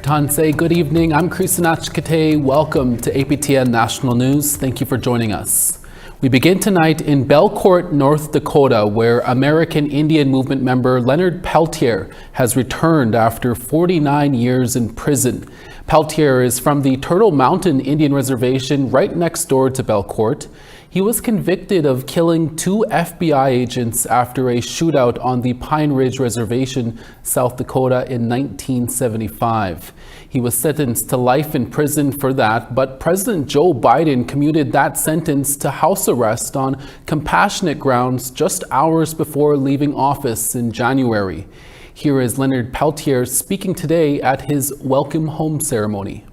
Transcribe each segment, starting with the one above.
Tansei, good evening. I'm Krisanach Kate. Welcome to APTN National News. Thank you for joining us. We begin tonight in Belcourt, North Dakota, where American Indian Movement member Leonard Peltier has returned after 49 years in prison. Peltier is from the Turtle Mountain Indian Reservation right next door to Belcourt. He was convicted of killing 2 FBI agents after a shootout on the Pine Ridge Reservation, South Dakota in 1975. He was sentenced to life in prison for that, but President Joe Biden commuted that sentence to house arrest on compassionate grounds just hours before leaving office in January. Here is Leonard Peltier speaking today at his welcome home ceremony.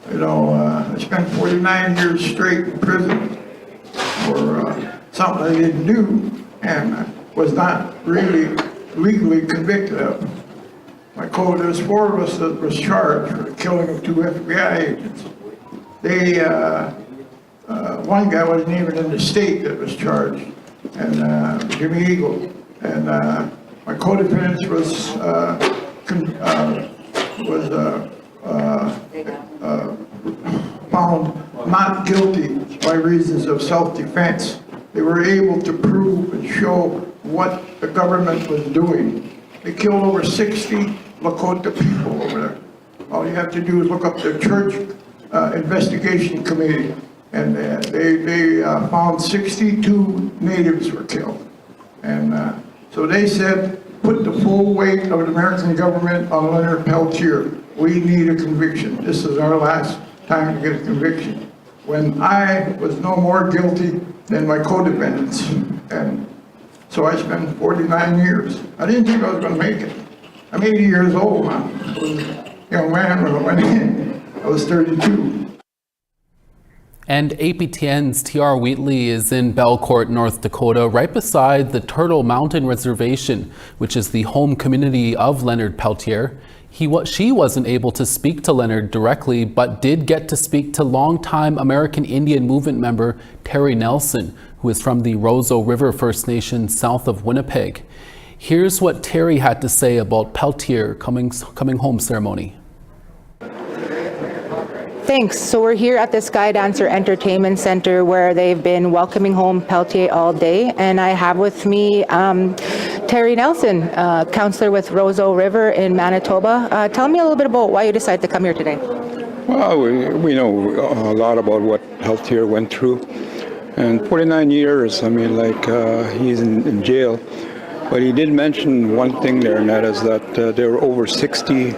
You know, I spent 49 years straight in prison for something I didn't do and was not really legally convicted of. There's 4 of us that was charged for the killing of 2 FBI agents. One guy wasn't even in the state that was charged, and Jimmy Eagle. And my co-defendant was found not guilty by reasons of self-defense. They were able to prove and show what the government was doing. They killed over 60 Lakota people over there. All you have to do is look up the church investigation committee, and they found 62 natives were killed. And so they said, put the full weight of the American government on Leonard Peltier. We need a conviction. This is our last time to get a conviction. When I was no more guilty than my co-defendants. And so I spent 49 years. I didn't think I was going to make it. I'm 80 years old now. I was a young man when I went in. I was 32. And APTN's TR Wheatley is in Belcourt, North Dakota, right beside the Turtle Mountain Reservation, which is the home community of Leonard Peltier. She wasn't able to speak to Leonard directly, but did get to speak to longtime American Indian Movement member Terry Nelson, who is from the Roseau River First Nation south of Winnipeg. Here's what Terry had to say about Peltier coming home ceremony. Thanks. So we're here at the Sky Dancer Entertainment Center where they've been welcoming home Peltier all day. And I have with me Terry Nelson, counselor with Roseau River in Manitoba. Tell me a little bit about why you decided to come here today. Well, we know a lot about what Peltier went through. And 49 years, I mean, he's in jail. But he did mention one thing there, and that is that there were over 60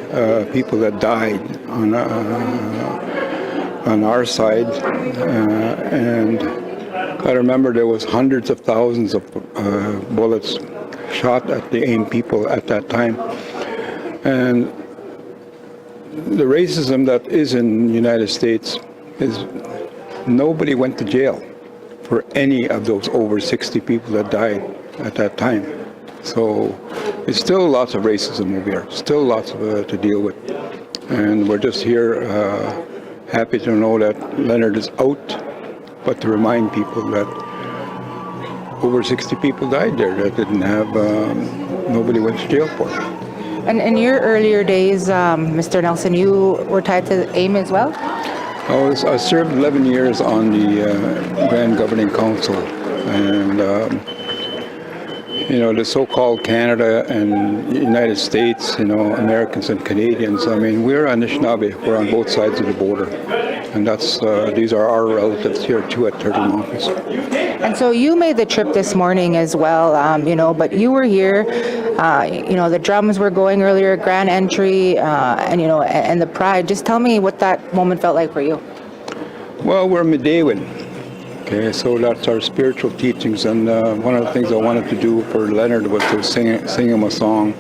people that died on our side, and I remember there was hundreds of thousands of bullets shot at the AIM people at that time. And the racism that is in the United States is nobody went to jail for any of those over 60 people that died at that time. So it's still lots of racism over here, still lots of, to deal with. And we're just here happy to know that Leonard is out, but to remind people that over 60 people died there that didn't have, nobody went to jail for. And in your earlier days, Mr. Nelson, you were tied to AIM as well? I served 11 years on the Grand Governing Council, and you know, the so-called Canada and United States, you know, Americans and Canadians, I mean, we're Anishinaabe, we're on both sides of the border. And that's, these are our relatives here too at Turtle Mountains. And so you made the trip this morning as well, you know, but you were here, you know, the drums were going earlier, grand entry, and, you know, and the pride. Just tell me what that moment felt like for you. Well, we're Midewin. Okay, so that's our spiritual teachings, and one of the things I wanted to do for Leonard was to sing him a song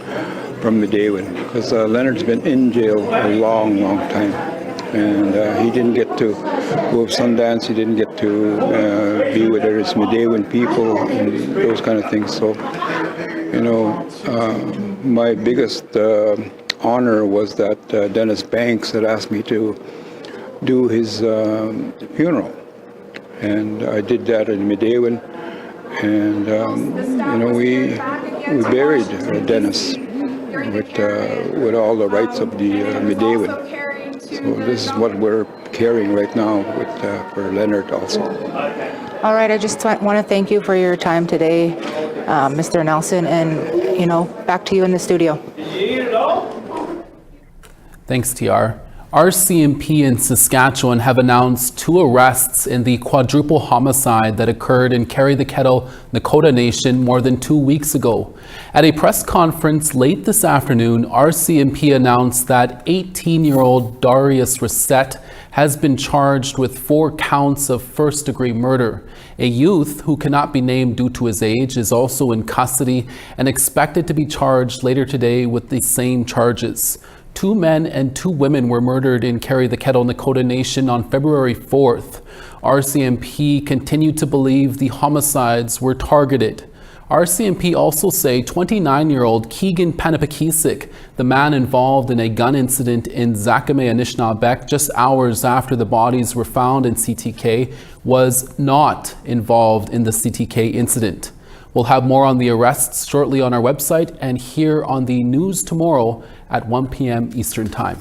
from Midewin, because Leonard's been in jail a long, long time, and he didn't get to go to Sundance, he didn't get to be with his Midewin people and those kind of things. So, you know, my biggest honor was that Dennis Banks had asked me to do his funeral. And I did that in Medewan, and we buried Dennis with all the rights of the Medewan. So this is what we're carrying right now for Leonard also. All right, I just want to thank you for your time today, Mr. Nelson, and back to you in the studio. Thanks, TR. RCMP in Saskatchewan have announced 2 arrests in the quadruple homicide that occurred in the Kettle, Nakoda Nation more than 2 weeks ago. At a press conference late this afternoon, RCMP announced that 18-year-old Darius Reset has been charged with 4 counts of first-degree murder. A youth who cannot be named due to his age is also in custody and expected to be charged later today with the same charges. 2 men and 2 women were murdered in the Kettle, Nakoda Nation on February 4th. RCMP continued to believe the homicides were targeted. RCMP also say 29-year-old Keegan Panapakisik, the man involved in a gun incident in Zakame, Anishinaabeg, just hours after the bodies were found in CTK, was not involved in the CTK incident. We'll have more on the arrests shortly on our website and here on the news tomorrow at 1 p.m. Eastern Time.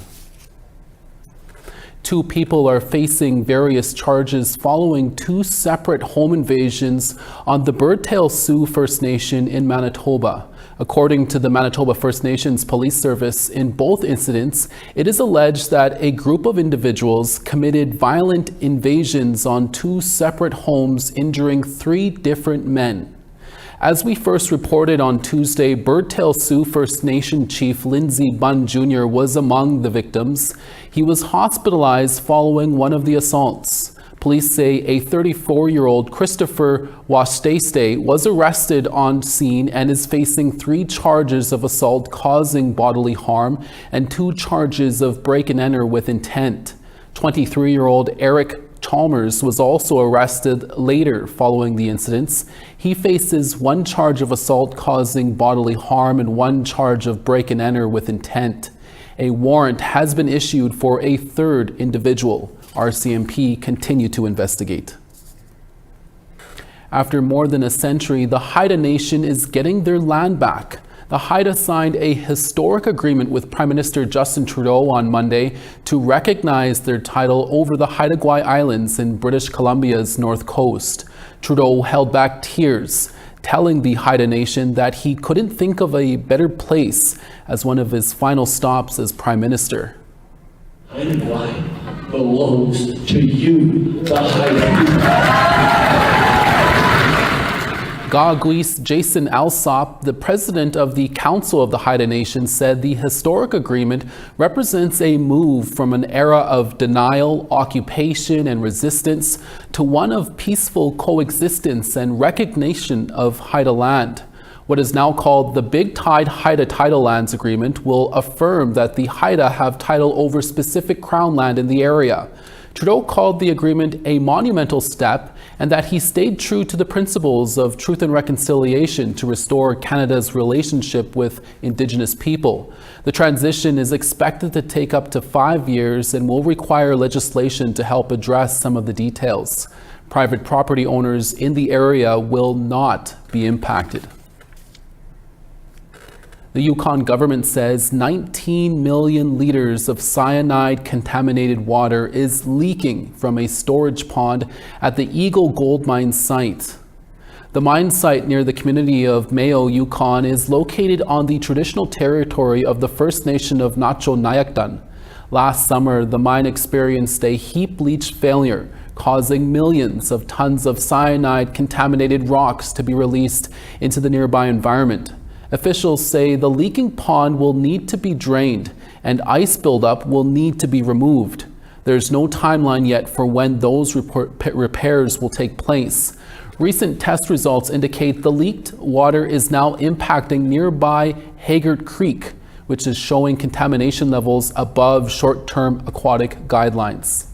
2 people are facing various charges following 2 separate home invasions on the Birdtail Sioux First Nation in Manitoba. According to the Manitoba First Nations Police Service, in both incidents, it is alleged that a group of individuals committed violent invasions on 2 separate homes, injuring 3 different men. As we first reported on Tuesday, Birdtail Sioux First Nation Chief Lindsey Bunn Jr. was among the victims. He was hospitalized following one of the assaults. Police say a 34-year-old Christopher Wasteste was arrested on scene and is facing 3 charges of assault causing bodily harm and 2 charges of break and enter with intent. 23-year-old Eric Chalmers was also arrested later following the incidents. He faces 1 charge of assault causing bodily harm and 1 charge of break and enter with intent. A warrant has been issued for a 3rd individual. RCMP continue to investigate. After more than a century, the Haida Nation is getting their land back. The Haida signed a historic agreement with Prime Minister Justin Trudeau on Monday to recognize their title over the Haida Gwaii Islands in British Columbia's north coast. Trudeau held back tears, telling the Haida Nation that he couldn't think of a better place as one of his final stops as Prime Minister. Haida Gwaii belongs to you, the Haida. Gagwis Jason Alsop, the president of the Council of the Haida Nation, said the historic agreement represents a move from an era of denial, occupation, and resistance to one of peaceful coexistence and recognition of Haida land. What is now called the Big Tide Haida Title Lands Agreement will affirm that the Haida have title over specific Crown land in the area. Trudeau called the agreement a monumental step and that he stayed true to the principles of truth and reconciliation to restore Canada's relationship with Indigenous people. The transition is expected to take up to 5 years and will require legislation to help address some of the details. Private property owners in the area will not be impacted. The Yukon government says 19 million liters of cyanide-contaminated water is leaking from a storage pond at the Eagle Gold Mine site. The mine site near the community of Mayo, Yukon, is located on the traditional territory of the First Nation of Nacho Nayakdan. Last summer, the mine experienced a heap leach failure, causing millions of tons of cyanide-contaminated rocks to be released into the nearby environment. Officials say the leaking pond will need to be drained and ice buildup will need to be removed. There's no timeline yet for when those repairs will take place. Recent test results indicate the leaked water is now impacting nearby Haggard Creek, which is showing contamination levels above short-term aquatic guidelines.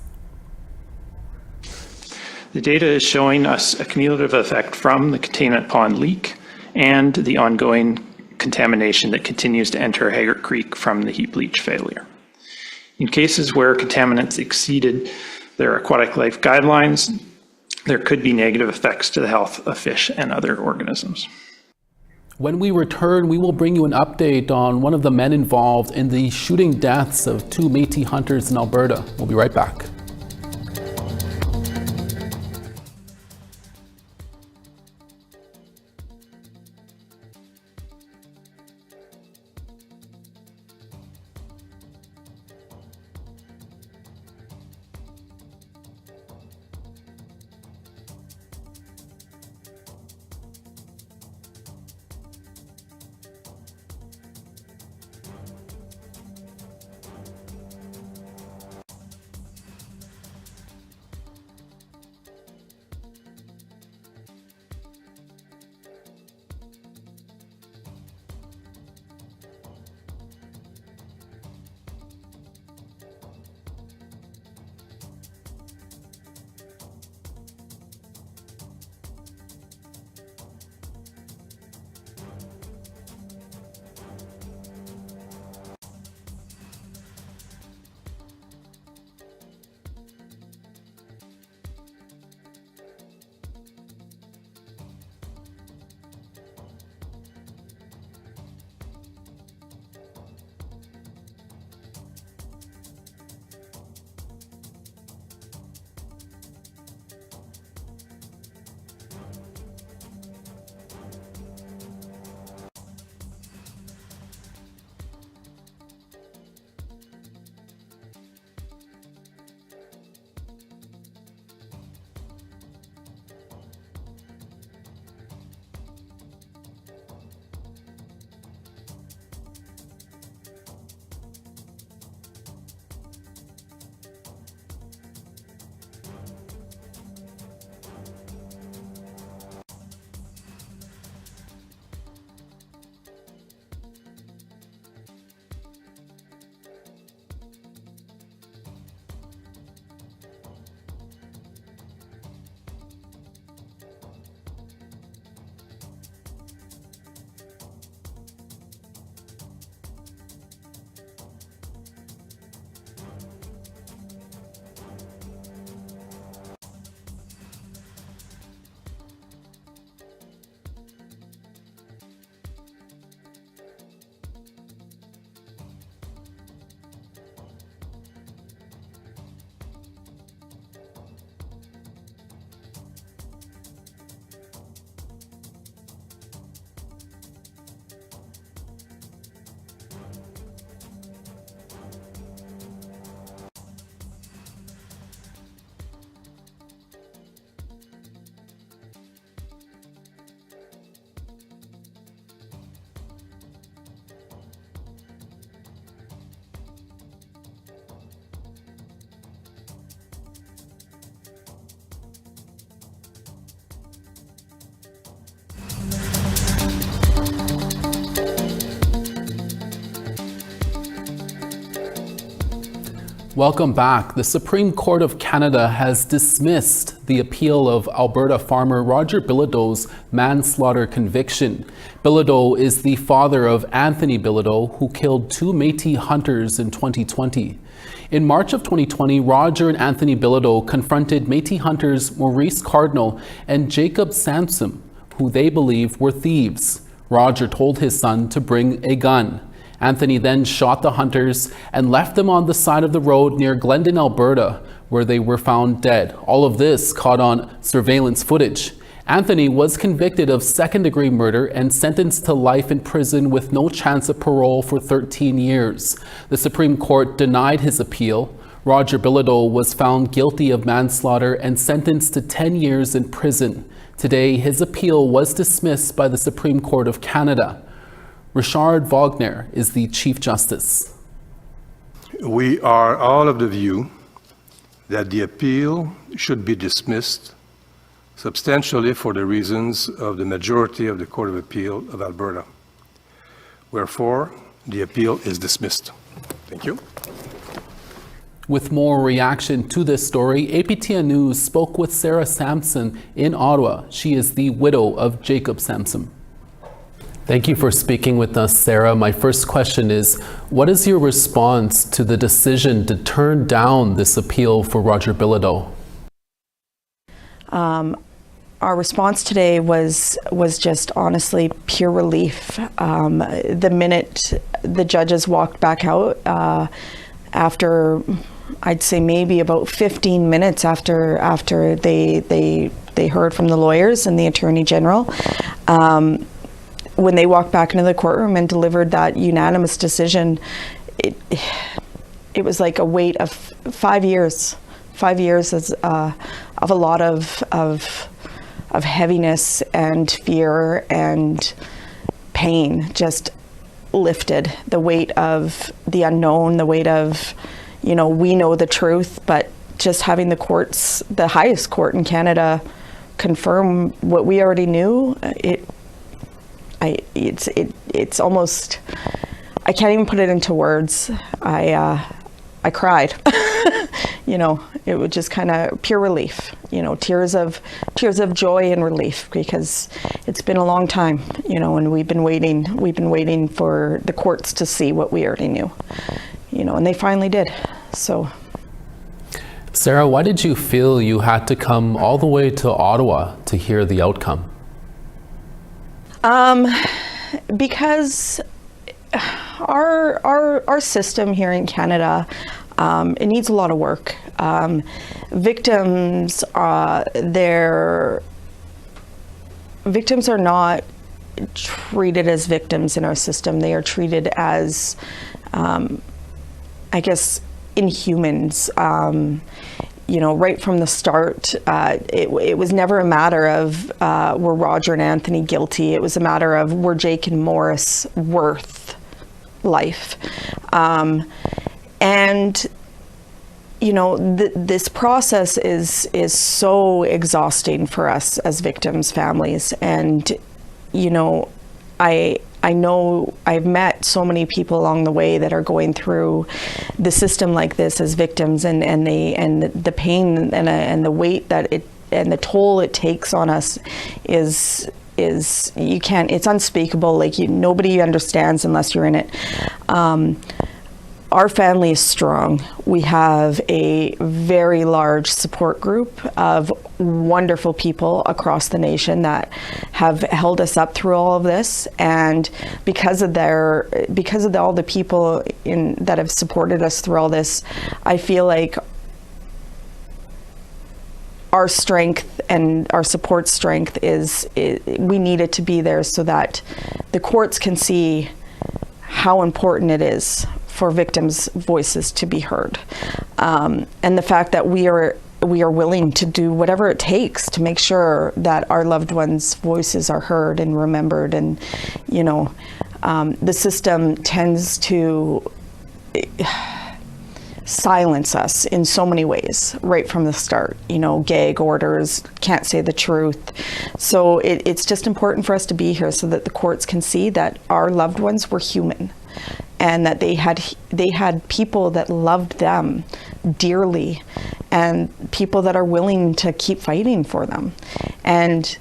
The data is showing us a cumulative effect from the containment pond leak and the ongoing contamination that continues to enter Haggard Creek from the heap leach failure. In cases where contaminants exceeded their aquatic life guidelines, there could be negative effects to the health of fish and other organisms. When we return, we will bring you an update on one of the men involved in the shooting deaths of 2 Métis hunters in Alberta. We'll be right back. Welcome back. The Supreme Court of Canada has dismissed the appeal of Alberta farmer Roger Bilodeau's manslaughter conviction. Bilodeau is the father of Anthony Bilodeau, who killed 2 Métis hunters in 2020. In March of 2020, Roger and Anthony Bilodeau confronted Métis hunters Maurice Cardinal and Jacob Sampson, who they believe were thieves. Roger told his son to bring a gun. Anthony then shot the hunters and left them on the side of the road near Glendon, Alberta, where they were found dead. All of this caught on surveillance footage. Anthony was convicted of second-degree murder and sentenced to life in prison with no chance of parole for 13 years. The Supreme Court denied his appeal. Roger Bilodeau was found guilty of manslaughter and sentenced to 10 years in prison. Today, his appeal was dismissed by the Supreme Court of Canada. Richard Wagner is the Chief Justice. We are all of the view that the appeal should be dismissed substantially for the reasons of the majority of the Court of Appeal of Alberta. Wherefore, the appeal is dismissed. Thank you. With more reaction to this story, APTN News spoke with Sarah Sampson in Ottawa. She is the widow of Jacob Sampson. Thank you for speaking with us, Sarah. My first question is, what is your response to the decision to turn down this appeal for Roger Bilodeau? Our response today was just honestly pure relief. The minute the judges walked back out, after I'd say maybe about 15 minutes after they heard from the lawyers and the Attorney General, when they walked back into the courtroom and delivered that unanimous decision, it was like a weight of 5 years. 5 years of a lot of heaviness and fear and pain just lifted. The weight of the unknown, the weight of, we know the truth, but just having the courts, the highest court in Canada, confirm what we already knew, it's almost, I can't even put it into words. I cried. It was just kind of pure relief, tears of joy and relief, because it's been a long time, and we've been waiting for the courts to see what we already knew, and they finally did. So, Sarah, why did you feel you had to come all the way to Ottawa to hear the outcome? Because our system here in Canada, it needs a lot of work. Victims are not treated as victims in our system. They are treated as, I guess, inhumans. Right from the start, it was never a matter of were Roger and Anthony guilty. It was a matter of were Jake and Morris worth life. And this process is so exhausting for us as victims' families. And I know I've met so many people along the way that are going through the system like this as victims, and the pain and the weight that it and the toll it takes on us is you can't, it's unspeakable. Like nobody understands unless you're in it. Our family is strong. We have a very large support group of wonderful people across the nation that have held us up through all of this. And because of all the people that have supported us through all this, I feel like our strength and our support strength is we need it to be there so that the courts can see how important it is for victims' voices to be heard, and the fact that we are willing to do whatever it takes to make sure that our loved ones' voices are heard and remembered. And the system tends to silence us in so many ways right from the start. Gag orders, can't say the truth. So it's just important for us to be here so that the courts can see that our loved ones were human, and that they had people that loved them dearly, and people that are willing to keep fighting for them. And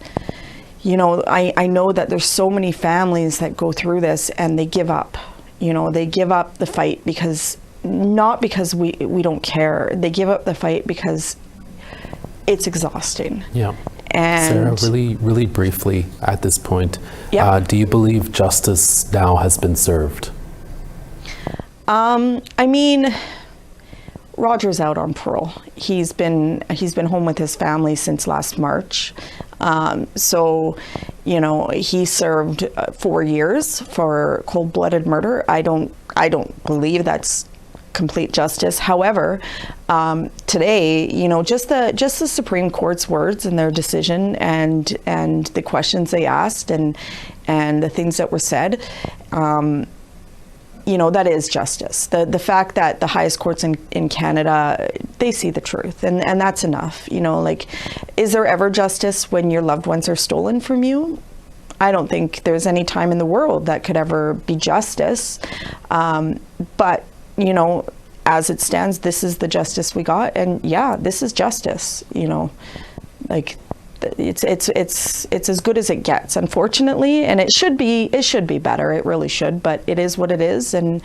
I know that there's so many families that go through this and they give up. They give up the fight not because we don't care. They give up the fight because it's exhausting. Yeah. And Sarah, really briefly at this point, yeah. Do you believe justice now has been served? Roger's out on parole. He's been home with his family since last March. So, he served 4 years for cold-blooded murder. I don't believe that's complete justice. However, today, just the Supreme Court's words and their decision and the questions they asked and the things that were said, that is justice. The fact that the highest courts in Canada, they see the truth, and that's enough. Is there ever justice when your loved ones are stolen from you? I don't think there's any time in the world that could ever be justice. But, as it stands, this is the justice we got. And yeah, this is justice, it's as good as it gets, unfortunately, and it should be better. It really should, but it is what it is, and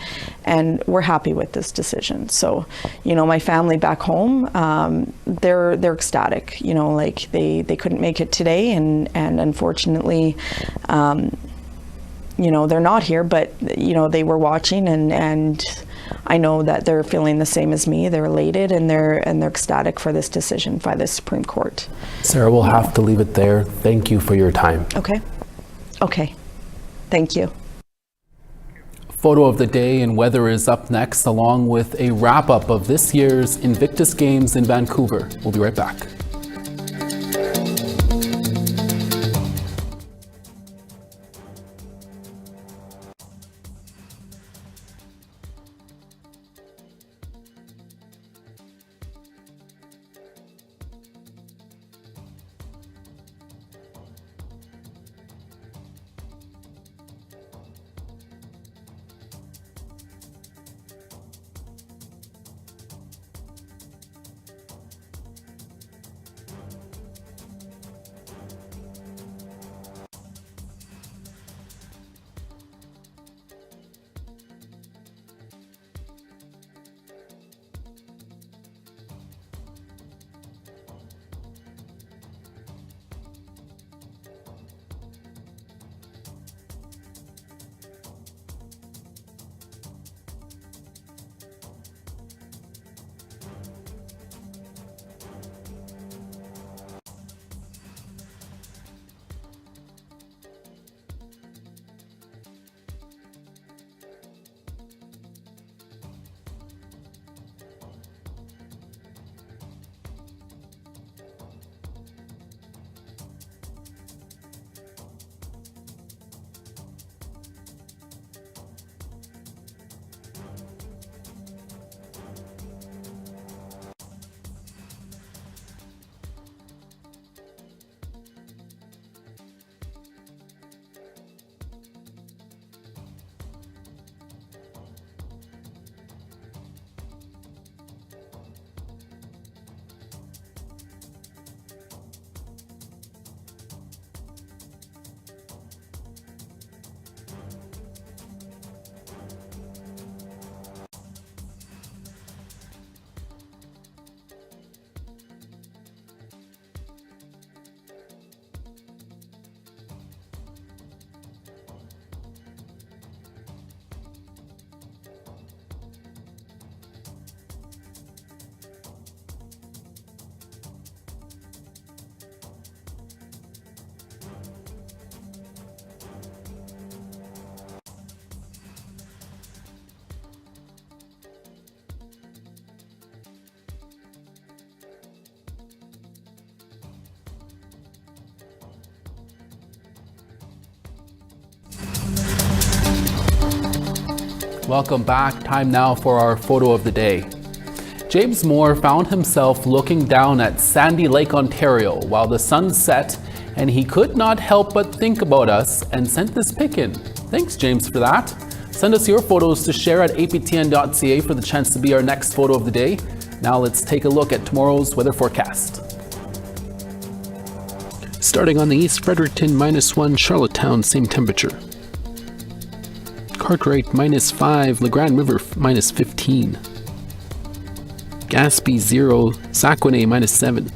we're happy with this decision. So, you know, my family back home, they're ecstatic. You know, like they couldn't make it today, and unfortunately, you know, they're not here, but you know, they were watching, and I know that they're feeling the same as me. They're elated and they're ecstatic for this decision by the Supreme Court. Sarah, we'll have to leave it there. Thank you for your time. Okay. Thank you. Photo of the day and weather is up next, along with a wrap-up of this year's Invictus Games in Vancouver. We'll be right back. Welcome back. Time now for our photo of the day. James Moore found himself looking down at Sandy Lake, Ontario while the sun set, and he could not help but think about us and sent this pic in. Thanks, James, for that. Send us your photos to share at aptn.ca for the chance to be our next photo of the day. Now let's take a look at tomorrow's weather forecast. Starting on the east, Fredericton -1, Charlottetown same temperature. Cartwright -5, LeGrand River -15. Gaspé 0, Saguenay -7.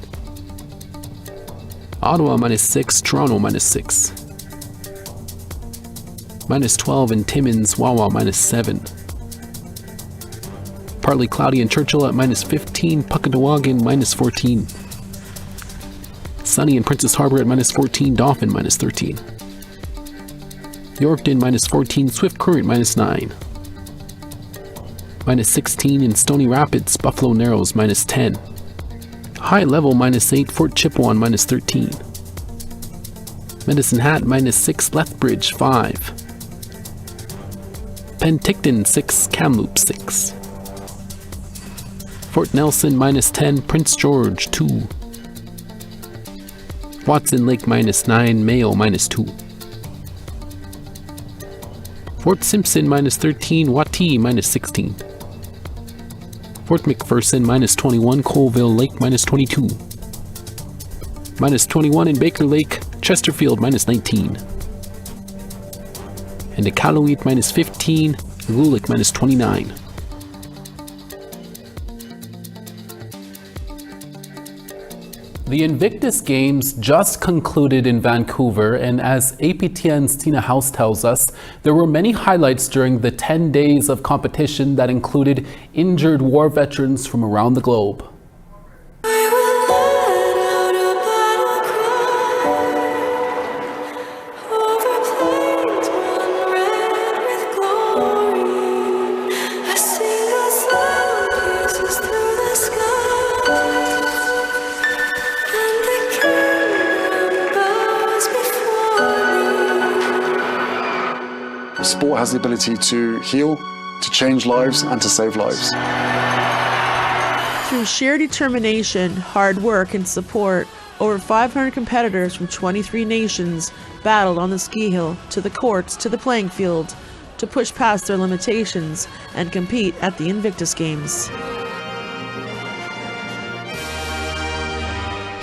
Ottawa -6, Toronto -6. -12 in Timmins, Wawa -7. Partly cloudy in Churchill at -15, Puckatawagan -14. Sunny in Princess Harbour at -14, Dauphin -13. Yorkton -14, Swift Current -9. -16 in Stony Rapids, Buffalo Narrows -10. High Level -8, Fort Chipewyan -13. Medicine Hat -6, Lethbridge 5. Penticton 6, Kamloops 6. Fort Nelson -10, Prince George 2. Watson Lake -9, Mayo -2. Fort Simpson -13, Watee -16. Fort McPherson -21, Colville Lake -22. minus 21. In Baker Lake, Chesterfield, minus 19. In Iqaluit, minus 15. Gulick, minus 29. The Invictus Games just concluded in Vancouver, and as APTN's Tina House tells us, there were many highlights during the 10 days of competition that included injured war veterans from around the globe. Sport has the ability to heal, to change lives, and to save lives. Through sheer determination, hard work, and support, over 500 competitors from 23 nations battled on the ski hill, to the courts, to the playing field, to push past their limitations and compete at the Invictus Games.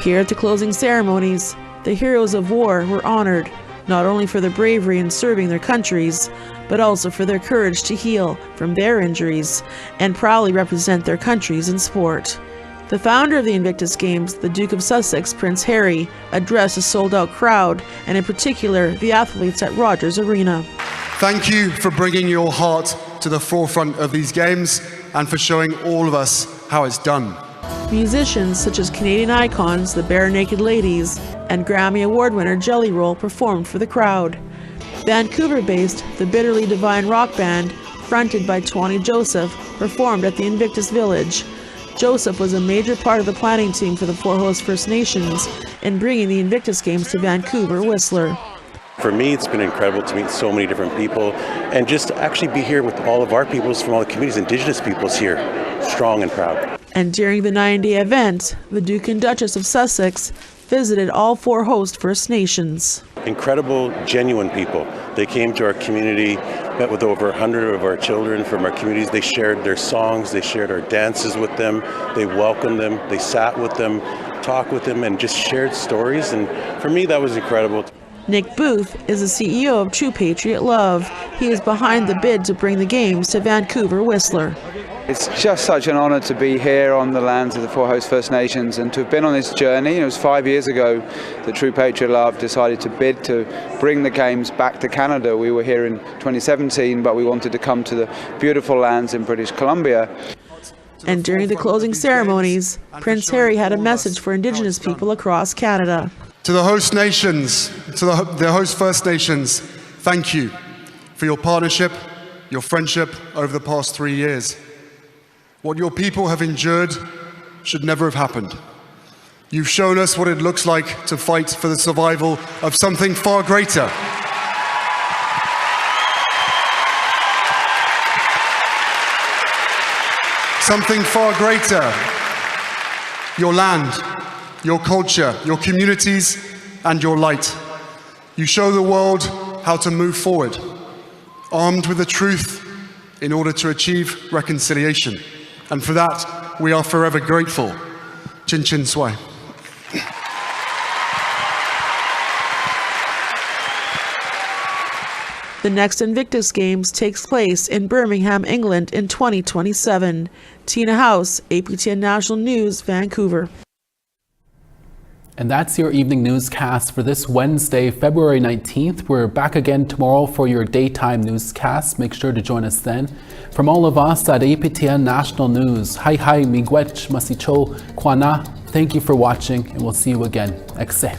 Here at the closing ceremonies, the heroes of war were honored, not only for their bravery in serving their countries, but also for their courage to heal from their injuries and proudly represent their countries in sport. The founder of the Invictus Games, the Duke of Sussex, Prince Harry, addressed a sold-out crowd, and in particular, the athletes at Rogers Arena. Thank you for bringing your heart to the forefront of these games and for showing all of us how it's done. Musicians such as Canadian icons, the Bare Naked Ladies, and Grammy Award winner Jelly Roll performed for the crowd. Vancouver-based The Bitterly Divine rock band, fronted by Tawny Joseph, performed at the Invictus Village. Joseph was a major part of the planning team for the Four Host First Nations in bringing the Invictus Games to Vancouver Whistler. For me, it's been incredible to meet so many different people and just to actually be here with all of our peoples from all the communities, Indigenous peoples here, strong and proud. And during the 9-day event, the Duke and Duchess of Sussex visited all Four Host First Nations. Incredible, genuine people. They came to our community, met with over 100 of our children from our communities. They shared their songs, they shared our dances with them, they welcomed them, they sat with them, talked with them, and just shared stories. And for me, that was incredible. Nick Booth is the CEO of True Patriot Love. He is behind the bid to bring the games to Vancouver Whistler. It's just such an honour to be here on the lands of the Four Host First Nations and to have been on this journey. It was 5 years ago that True Patriot Love decided to bid to bring the games back to Canada. We were here in 2017, but we wanted to come to the beautiful lands in British Columbia. And during the closing ceremonies, Prince Harry had a message for Indigenous people across Canada. To the host nations, to the host First Nations, thank you for your partnership, your friendship over the past 3 years. What your people have endured should never have happened. You've shown us what it looks like to fight for the survival of something far greater. Something far greater. Your land, your culture, your communities, and your light. You show the world how to move forward, armed with the truth in order to achieve reconciliation. And for that, we are forever grateful. Chin Chin Swai. The next Invictus Games takes place in Birmingham, England in 2027. Tina House, APTN National News, Vancouver. And that's your evening newscast for this Wednesday, February 19th. We're back again tomorrow for your daytime newscast. Make sure to join us then. From all of us at APTN National News, hi miigwech masicho kwana. Thank you for watching, and we'll see you again. Ekse.